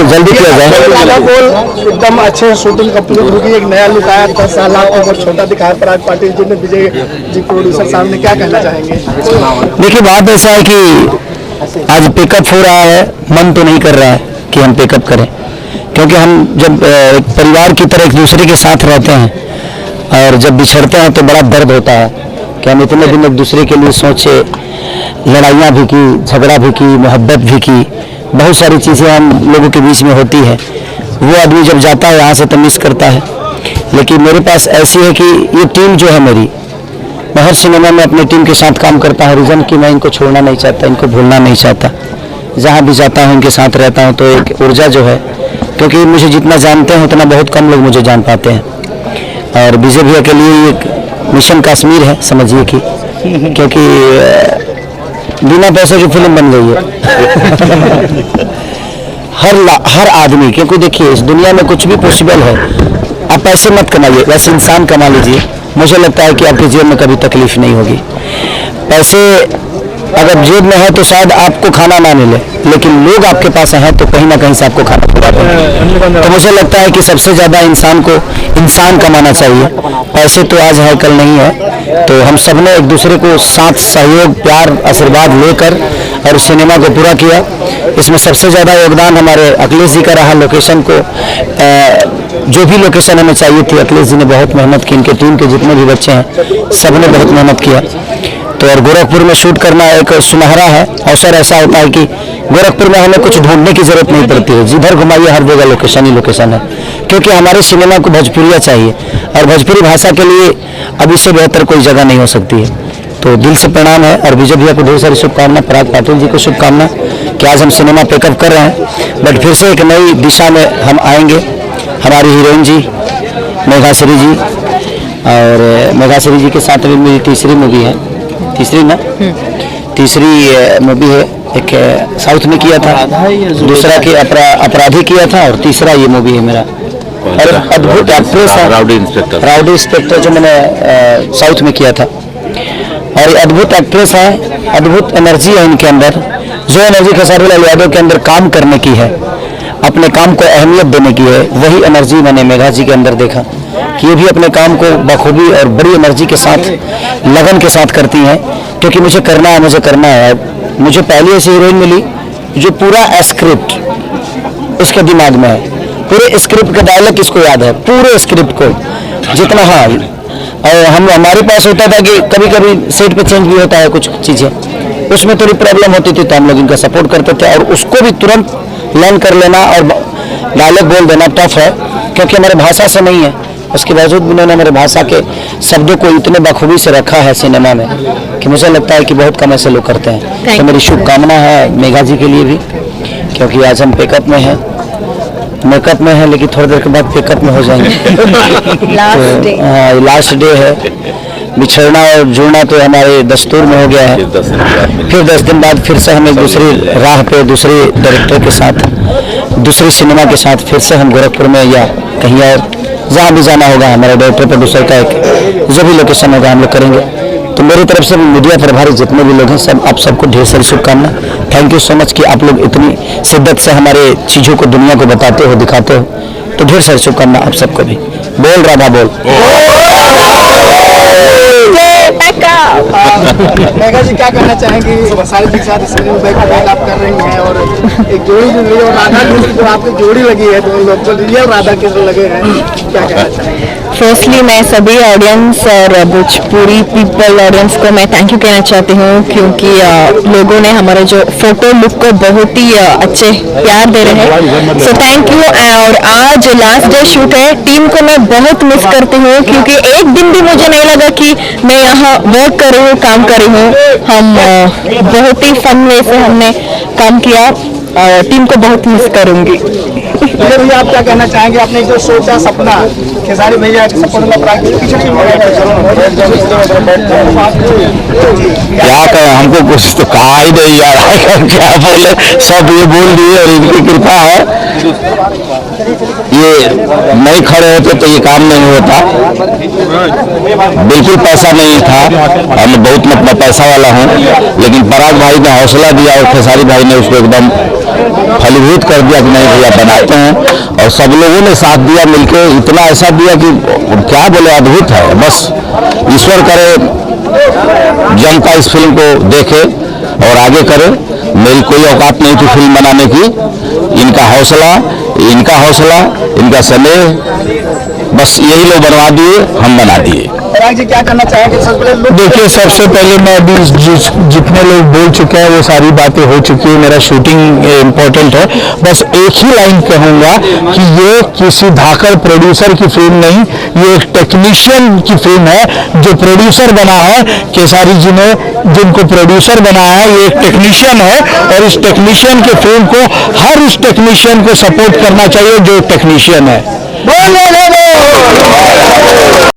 जल्दी किया जाए। एकदम अच्छे शूटिंग कंप्लीट होगी, एक नया लुक आया, 10 साल और छोटा दिखाया पराग पाटिल जी ने, विजय जी प्रोड्यूसर साहब ने, क्या कहना चाहेंगे? देखिए बात ऐसा है कि आज पिकअप हो रहा है, मन तो नहीं कर रहा है कि हम पिकअप करें, क्योंकि हम जब एक परिवार की तरह एक दूसरे के साथ रहते हैं और जब बिछड़ते हैं तो बड़ा दर्द होता है कि हम इतने दिन एक दूसरे के लिए सोचे, लड़ाइयाँ भी की, झगड़ा भी की, मोहब्बत भी की, बहुत सारी चीज़ें हम लोगों के बीच में होती है। वो आदमी जब जाता है यहाँ से तो मिस करता है। लेकिन मेरे पास ऐसी है कि ये टीम जो है मेरी, मैं हर सिनेमा में अपनी टीम के साथ काम करता हूँ, रीज़न कि मैं इनको छोड़ना नहीं चाहता, इनको भूलना नहीं चाहता। जहाँ भी जाता हूँ इनके साथ रहता हूँ, तो एक ऊर्जा जो है, क्योंकि मुझे जितना जानते हैं उतना बहुत कम लोग मुझे जान पाते हैं। और विजय भैया के लिए एक मिशन कश्मीर है समझिए कि, क्योंकि बिना पैसे की फिल्म बन गई है। हर आदमी, क्योंकि देखिए इस दुनिया में कुछ भी पॉसिबल है। आप पैसे मत कमाइए, वैसे इंसान कमा लीजिए, मुझे लगता है कि आपकी जेब में कभी तकलीफ नहीं होगी। पैसे अगर जेब में है तो शायद आपको खाना ना मिले, लेकिन लोग आपके पास हैं तो कहीं ना कहीं से आपको खाना खिलाते हैं। तो मुझे लगता है कि सबसे ज़्यादा इंसान को इंसान कमाना चाहिए। पैसे तो आज है कल नहीं है, तो हम सब ने एक दूसरे को साथ सहयोग, प्यार, आशीर्वाद लेकर और सिनेमा को पूरा किया। इसमें सबसे ज़्यादा योगदान हमारे अखिलेश जी का रहा। लोकेशन को जो भी लोकेशन हमें चाहिए थी, अखिलेश जी ने बहुत मेहनत की, इनके टीम के जितने भी बच्चे हैं सब ने बहुत मेहनत किया। तो और गोरखपुर में शूट करना एक सुनहरा है अवसर। ऐसा होता है कि गोरखपुर में हमें कुछ ढूंढने की जरूरत नहीं पड़ती है, जिधर घुमाइए हर जगह लोकेशन ही लोकेशन है, क्योंकि हमारे सिनेमा को भोजपुरिया चाहिए और भोजपुरी भाषा के लिए अब इससे बेहतर कोई जगह नहीं हो सकती है। तो दिल से प्रणाम है और विजय भैया को ढेर सारी शुभकामना, पराग पाटिल जी को शुभकामना कि आज हम सिनेमा पिकअप कर रहे हैं, बट फिर से एक नई दिशा में हम आएंगे। हमारी हीरोइन जी मेघाश्री जी, और मेघाश्री जी के साथ अभी मेरी तीसरी मूवी है, तीसरी मूवी है। एक साउथ में किया था, दूसरा के अपराधी किया था, और तीसरा ये मूवी है मेरा। और अद्भुत एक्ट्रेस है राउडी इंस्पेक्टर जो मैंने साउथ में किया था। और ये अद्भुत एक्ट्रेस है, अद्भुत एनर्जी है इनके अंदर, जो एनर्जी खेसारी लाल यादव के अंदर काम करने की है, अपने काम को अहमियत देने की है, वही एनर्जी मैंने मेघा जी के अंदर देखा कि ये भी अपने काम को बखूबी और बड़ी एनर्जी के साथ, लगन के साथ करती हैं, क्योंकि मुझे करना है। मुझे पहली ऐसी हीरोइन मिली जो पूरा स्क्रिप्ट उसके दिमाग में है, पूरे स्क्रिप्ट का डायलॉग इसको याद है, पूरे स्क्रिप्ट को जितना। हाँ, और हमारे पास होता था कि कभी कभी सेट पे चेंज भी होता है कुछ चीज़ें, उसमें थोड़ी प्रॉब्लम होती थी, तो हम लोग इनका सपोर्ट करते थे। और उसको भी तुरंत लर्न कर लेना और डायलॉग बोल देना टफ है, क्योंकि हमारे भाषा से नहीं है। उसके बावजूद भी उन्होंने हमारे भाषा के शब्दों को इतने बखूबी से रखा है सिनेमा में कि मुझे लगता है कि बहुत कम ऐसे लोग करते हैं। तो मेरी शुभकामना है मेघा जी के लिए भी, क्योंकि आज हम पिकअप में हैं, मेकअप में है, लेकिन थोड़ी देर के बाद पिकअप में हो जाएंगे। लास्ट डे है, बिछड़ना और जुड़ना तो हमारे दस्तूर में हो गया है। फिर 10 दिन बाद फिर से हम एक दूसरी राह पे, दूसरे डायरेक्टर के साथ, दूसरी सिनेमा के साथ फिर से हम गोरखपुर में या कहीं और जहाँ भी जाना होगा, हमारे डायरेक्टर प्रोड्यूसर का एक जो भी लोकेशन होगा हम लोग करेंगे। तो मेरी तरफ से मीडिया प्रभारी जितने भी लोग हैं, सब आप सबको ढेर सारी शुभकामना। थैंक यू सो मच कि आप लोग इतनी शिद्दत से हमारे चीज़ों को दुनिया को बताते हो, दिखाते हो। तो ढेर सारी शुभकामना आप सबको भी। बोल राधा बोल। मेघा जी क्या कहना चाहेंगी? सारे के साथ स्क्रीन बैक आप कर रही हैं और एक जोड़ी भी मिली, और राधा कृष्ण जो आपकी जोड़ी लगी है, दोनों लोग जो रियल राधा कृष्ण लगे हैं, क्या कहना चाहेंगे? फर्स्टली मैं सभी ऑडियंस और भोजपुरी पीपल ऑडियंस को मैं थैंक यू कहना चाहती हूँ, क्योंकि लोगों ने हमारे जो फोटो लुक को बहुत ही अच्छे प्यार दे रहे हैं। So thank you. और आज लास्ट डे शूट है, टीम को मैं बहुत मिस करती हूँ, क्योंकि एक दिन भी मुझे नहीं लगा कि मैं यहाँ वर्क कर रही हूँ, काम कर रही हूँ। हम बहुत ही फन वे से हमने काम किया और टीम को बहुत मिस करूँगी। भैया आप क्या कहना चाहेंगे? आपने जो सोचा सपना खेसारी भैया के सपोर्ट में क्या कहें, हमको कुछ तो कहा ही नहीं यार, क्या बोले, सब ये बोल दिए और इनकी कृपा है। ये नहीं खड़े होते तो ये काम नहीं होता। बिल्कुल पैसा नहीं था, मैं बहुत पैसा वाला हूँ, लेकिन पराग भाई ने हौसला दिया और खेसारी भाई ने उसको एकदम फलीभूत कर दिया कि नहीं भैया बनाते हैं, और सब लोगों ने साथ दिया मिलके, इतना ऐसा दिया कि क्या बोले, अद्भुत है। बस ईश्वर करे जनता इस फिल्म को देखे और आगे करे। मेरी कोई औकात नहीं थी फिल्म बनाने की, इनका हौसला, इनका स्नेह, बस यही लोग बनवा दिए, हम बना दिए। पराग जी क्या करना चाहेंगे? सबसे पहले देखिए, सबसे पहले मैं अभी जितने लोग बोल चुके हैं वो सारी बातें हो चुकी है, मेरा शूटिंग इम्पोर्टेंट है। बस एक ही लाइन कहूँगा कि ये किसी धाकड़ प्रोड्यूसर की फिल्म नहीं, ये एक टेक्नीशियन की फिल्म है। जो प्रोड्यूसर बना है खेसारी जी ने, जिनको प्रोड्यूसर बनाया है, ये एक टेक्नीशियन है, और इस टेक्नीशियन की फिल्म को हर उस टेक्नीशियन को सपोर्ट करना चाहिए जो टेक्नीशियन है।